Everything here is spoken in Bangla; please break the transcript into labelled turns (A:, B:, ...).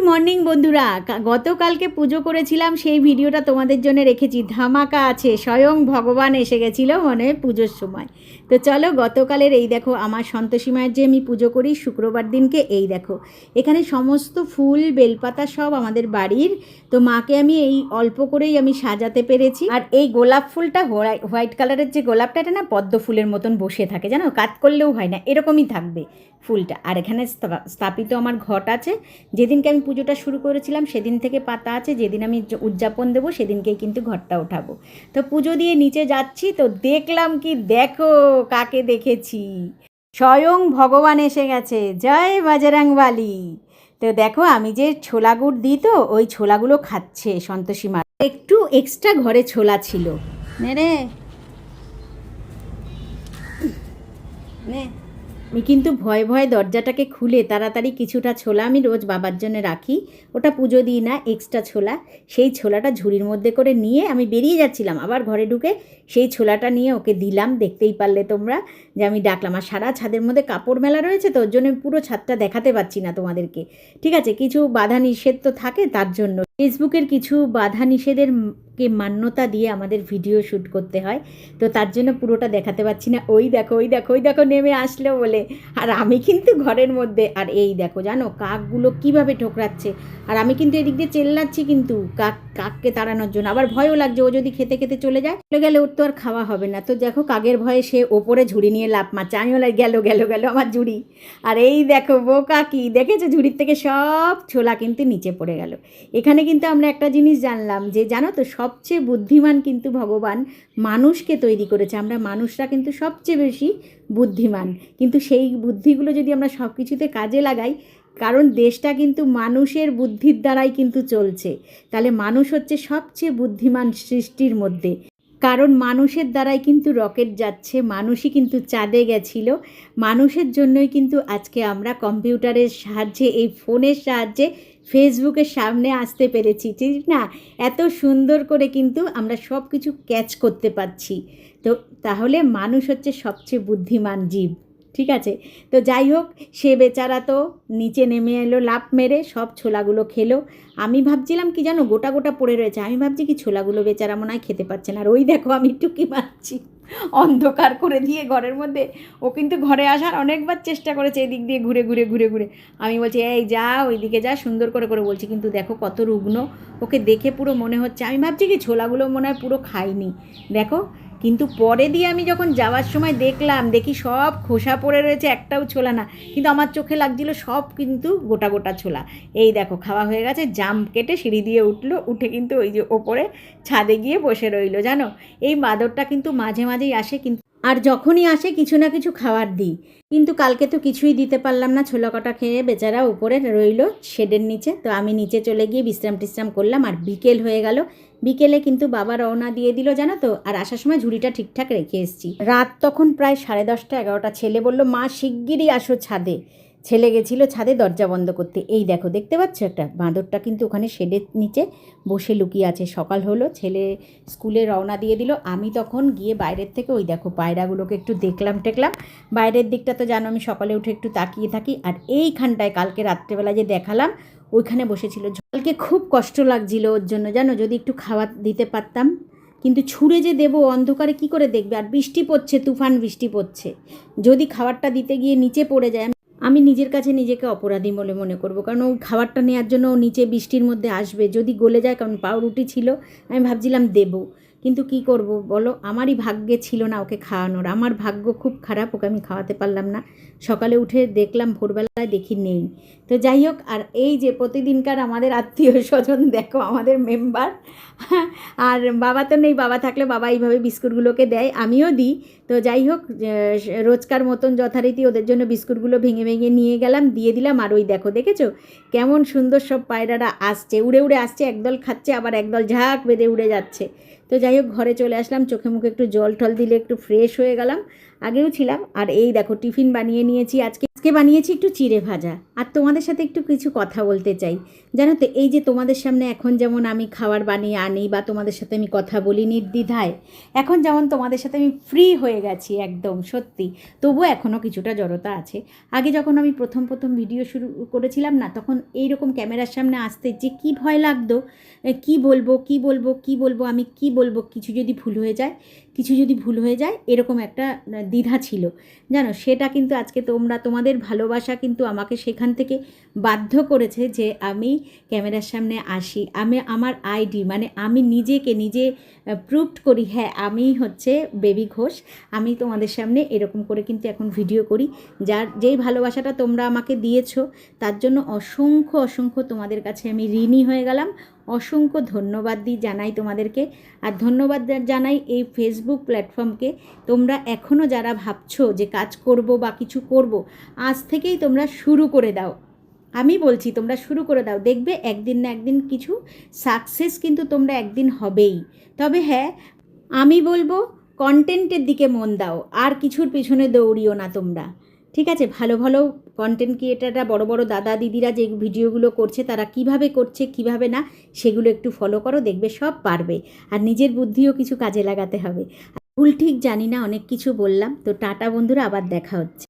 A: মর্নিং বন্ধুরা, গতকালকে পুজো করেছিলাম, সেই ভিডিওটা তোমাদের জন্য রেখেছি। ধামাকা আছে, স্বয়ং ভগবান এসে গেছিলো মানে পুজোর সময়। তো চলো, গতকালের এই দেখো আমার সন্তোষী মায়ের যে আমি পুজো করি শুক্রবার দিনকে, এই দেখো এখানে সমস্ত ফুল বেলপাতা সব আমাদের বাড়ির। তো মাকে আমি এই অল্প করেই আমি সাজাতে পেরেছি। আর এই গোলাপ ফুলটা হোয়াইট কালারের যে গোলাপটা, এটা না পদ্ম ফুলের মতন বসে থাকে, জানো, কাট করলেও হয় না, এরকমই থাকবে ফুলটা। আর এখানে স্থাপিত আমার ঘট আছে। যেদিনকে আমি পুজোটা শুরু করেছিলাম সেদিন থেকে পাতা আছে, যেদিন আমি উদযাপন দেবো সেদিনকেই কিন্তু ঘরটা ওঠাবো। তো পুজো দিয়ে নিচে যাচ্ছি, তো দেখলাম কি, দেখো কাকে দেখেছি, স্বয়ং ভগবান এসে গেছে। জয় বজরংবলী। তো দেখো আমি যে ছোলা গুড় দিই, তো ওই ছোলাগুলো খাচ্ছে সন্তোষী মা। একটু এক্সট্রা ঘরে ছোলা ছিল, নে রে নে। আমি কিন্তু ভয়ে ভয়ে দরজাটাকে খুলে তাড়াতাড়ি কিছুটা ছোলা আমি রোজ বাবার জন্য রাখি, ওটা পুজো দিই না, এক্সট্রা ছোলা, সেই ছোলাটা ঝুড়ির মধ্যে করে নিয়ে আমি বেরিয়ে যাচ্ছিলাম। আবার ঘরে ঢুকে সেই ছোলাটা নিয়ে ওকে দিলাম। দেখতেই পারলে তোমরা যে আমি ডাকলাম। আর সারা ছাদের মধ্যে কাপড় মেলা রয়েছে, তো ওর জন্য পুরো ছাদটা দেখাতে পারছি না তোমাদেরকে, ঠিক আছে? কিছু বাধা নিষেধ তো থাকে, তার জন্য ফেসবুকের কিছু বাধা নিষেধের কে মান্যতা দিয়ে আমাদের ভিডিও শ্যুট করতে হয়, তো তার জন্য পুরোটা দেখাতে পারছি না। ওই দেখো ওই দেখো ওই দেখো নেমে আসলো বলে। আর আমি কিন্তু ঘরের মধ্যে, আর এই দেখো জানো কাকগুলো কিভাবে ঠোকরাচ্ছে, আর আমি কিন্তু এদিক দিয়ে চেল্লাচ্ছি কিন্তু কাককে তাড়ানোর জন্য। আবার ভয়ও লাগছে, ও যদি খেতে খেতে চলে গেলে ওর তো আর খাওয়া হবে না। তো দেখো কাকের ভয়ে সে ওপরে ঝুড়ি নিয়ে লাফ মারছে, আমিও গেল গেল গেল আমার ঝুড়ি। আর এই দেখো বোকা কি দেখেছো, ঝুড়ির থেকে সব ছোলা কিন্তু নিচে পড়ে গেল। এখানে কিন্তু আমরা একটা জিনিস জানলাম, যে জানো তো সবচেয়ে বুদ্ধিমান কিন্তু ভগবান মানুষকে তৈরি করেছে। আমরা মানুষরা কিন্তু সবচেয়ে বেশি বুদ্ধিমান, কিন্তু সেই বুদ্ধিগুলো যদি আমরা সব কিছুতে কাজে লাগাই, কারণ দেশটা কিন্তু মানুষের বুদ্ধির দ্বারাই কিন্তু চলছে, তাহলে মানুষ হচ্ছে সবচেয়ে বুদ্ধিমান সৃষ্টির মধ্যে। কারণ মানুষের দ্বারাই কিন্তু রকেট যাচ্ছে, মানুষই কিন্তু চাঁদে গেছিল, মানুষের জন্যই কিন্তু আজকে আমরা কম্পিউটারের সাহায্যে, এই ফোনের সাহায্যে ফেসবুকের সামনে আসতে পেরেছি, ঠিক না? এত সুন্দর করে কিন্তু আমরা সব কিছু ক্যাচ করতে পারছি। তো তাহলে মানুষ হচ্ছে সবচেয়ে বুদ্ধিমান জীব, ঠিক আছে? তো যাই হোক, সে বেচারা তো নিচে নেমে এলো লাফ মেরে, সব ছোলাগুলো খেলো। আমি ভাবছিলাম কি জানো, গোটা গোটা পড়ে রয়েছে, আমি ভাবছি কি ছোলাগুলো বেচারা মনে হয় খেতে পাচ্ছে না। আর ওই দেখো আমি টুকি মারছি অন্ধকার করে দিয়ে ঘরের মধ্যে। ও কিন্তু ঘরে আসার অনেকবার চেষ্টা করেছে, এদিক দিয়ে ঘুরে ঘুরে ঘুরে ঘুরে। আমি বলছি এই যা, ওইদিকে যা, সুন্দর করে করে বলছি, কিন্তু দেখো কত রুগ্ন। ওকে দেখে পুরো মনে হচ্ছে, আমি ভাবছি কি ছোলাগুলো মনে হয় পুরো খাইনি, দেখো। কিন্তু পরে দিয়ে আমি যখন যাওয়ার সময় দেখি সব খোসা পড়ে রয়েছে, একটাও ছোলা না। কিন্তু আমার চোখে লাগছিল সব কিন্তু গোটা গোটা ছোলা। এই দেখো খাওয়া হয়ে গেছে, জাম্প কেটে সিঁড়ি দিয়ে উঠে কিন্তু ওই যে ওপরে ছাদে গিয়ে বসে রইলো। জানো, এই বাদরটা কিন্তু মাঝে মাঝেই আসে, কিন্তু আর যখনই আসে কিছু না কিছু খাবার দিই, কিন্তু কালকে তো কিছুই দিতে পারলাম না। ছোলা কটা খেয়ে বেচারা উপরে রইলো শেডের নিচে। তো আমি নিচে চলে গিয়ে বিশ্রাম টিশ্রাম করলাম। আর বিকেল হয়ে গেল, বিকেলে কিন্তু বাবা রওনা দিয়ে দিল, জানো তো। আর আসার সময় ঝুড়িটা ঠিকঠাক রেখে এসেছি। রাত তখন প্রায় 10:30 11টা। ছেলে বলল মা শিগগিরই আসো ছাদে। ছেলে গেছিলো ছাদে দরজা বন্ধ করতে। এই দেখো দেখতে পাচ্ছ, একটা বাঁদরটা কিন্তু ওখানে শেডের নিচে বসে লুকিয়ে আছে। সকাল হলো, ছেলে স্কুলে রওনা দিয়ে দিল। আমি তখন গিয়ে বাইরের থেকে ওই দেখো পায়রাগুলোকে একটু দেখলাম টেকলাম। বাইরের দিকটা তো জানো আমি সকালে উঠে একটু তাকিয়ে থাকি। আর এইখানটায় কালকে রাত্রেবেলা যে দেখালাম, ওইখানে বসেছিল। কালকে খুব কষ্ট লাগছিল ওর জন্য, জানো, যদি একটু খাবার দিতে পারতাম। কিন্তু ছুঁড়ে যে দেবো, অন্ধকারে কি করে দেখবে? আর বৃষ্টি পড়ছে, তুফান বৃষ্টি পড়ছে। যদি খাবারটা দিতে গিয়ে নিচে পড়ে যায়, আমি নিজের কাছে নিজেকে অপরাধী বলে মনে করবো। কারণ ওই খাবারটা নেওয়ার জন্য ও নিচে বৃষ্টির মধ্যে আসবে, যদি গলে যায়, কারণ পাউরুটি ছিল, আমি ভাবছিলাম দেবো। কিন্তু কি করব বলো, আমারই ভাগ্যে ছিল না ওকে খাওয়ানোর। আমার ভাগ্য খুব খারাপ, ওকে আমি খাওয়াতে পারলাম না। সকালে উঠে দেখলাম, ভোরবেলায় দেখি নেই। তো যাই হোক, আর এই যে প্রতিদিনকার আমাদের আত্মীয় স্বজন দেখো, আমাদের মেম্বার। আর বাবা তো নেই, বাবা থাকলে বাবা এইভাবে বিস্কুটগুলোকে দেয়, আমিও দিই। তো যাই হোক, রোজকার মতন যথারীতি ওদের জন্য বিস্কুটগুলো ভেঙে ভেঙে নিয়ে গেলাম, দিয়ে দিলাম। আর ওই দেখো দেখেছো কেমন সুন্দর সব পায়রারা আসছে, উড়ে উড়ে আসছে, একদল খাচ্ছে, আবার একদল ঝাঁক বেঁধে উড়ে যাচ্ছে। তো যাই হোক, ঘরে চলে আসলাম, চোখে মুখে একটু জল টল দিলে একটু ফ্রেশ হয়ে গেলাম। আগেও ছিলাম। আর এই দেখো টিফিন বানিয়ে নিয়েছি, আজকে বানিয়েছি একটু চিড়ে ভাজা। আর তোমাদের সাথে একটু কিছু কথা বলতে চাই। জানো তো, এই যে তোমাদের সামনে এখন যেমন আমি খাবার বানিয়ে আনি বা তোমাদের সাথে আমি কথা বলি নির্দ্বিধায়, এখন যেমন তোমাদের সাথে আমি ফ্রি হয়ে গেছি একদম সত্যি, তবুও এখনও কিছুটা জড়তা আছে। আগে যখন আমি প্রথম ভিডিও শুরু করেছিলাম না, তখন এইরকম ক্যামেরার সামনে আসতে যে কি ভয় লাগতো, কি বলবো আমি কি বলবো, কিছু যদি ভুল হয়ে যায় এরকম একটা দ্বিধা ছিল জানো। সেটা কিন্তু আজকে তোমাদের ভালোবাসা কিন্তু আমাকে সেখান থেকে বাধ্য করেছে যে আমি ক্যামেরার সামনে আসি, আমি আমার আইডি মানে আমি নিজেকে নিজে প্রুভড করি, হ্যাঁ আমি হচ্ছে বেবি ঘোষ। আমি তোমাদের সামনে এরকম করে কিন্তু এখন ভিডিও করি। যেই ভালোবাসাটা তোমরা আমাকে দিয়েছো তার জন্য অসংখ্য তোমাদের কাছে আমি ঋণী হয়ে গেলাম। অসংখ্য ধন্যবাদ জানাই তোমাদেরকে। আর ধন্যবাদ জানাই এই ফেসবুক প্ল্যাটফর্মকে। তোমরা এখনও যারা ভাবছো যে কাজ করব বা কিছু করব, আজ থেকেই তোমরা শুরু করে দাও। আমি বলছি তোমরা শুরু করে দাও, দেখবে একদিন না একদিন কিছু সাকসেস কিন্তু তোমরা একদিন হবেই। তবে হ্যাঁ, আমি বলবো কন্টেন্টের দিকে মন দাও, আর কিছুর পিছনে দৌড়িও না তোমরা, ঠিক আছে? ভালো কন্টেন্ট ক্রিয়েটাররা, বড় দাদা দিদিরা যে ভিডিওগুলো করছে তারা কিভাবে করছে কিভাবে না, সেগুলো একটু ফলো করো, দেখবে সব পারবে। আর নিজের বুদ্ধিও কিছু কাজে লাগাতে হবে। ভুল ঠিক জানি না, অনেক কিছু বললাম তো। টাটা বন্ধুরা, আবার দেখা হচ্ছে।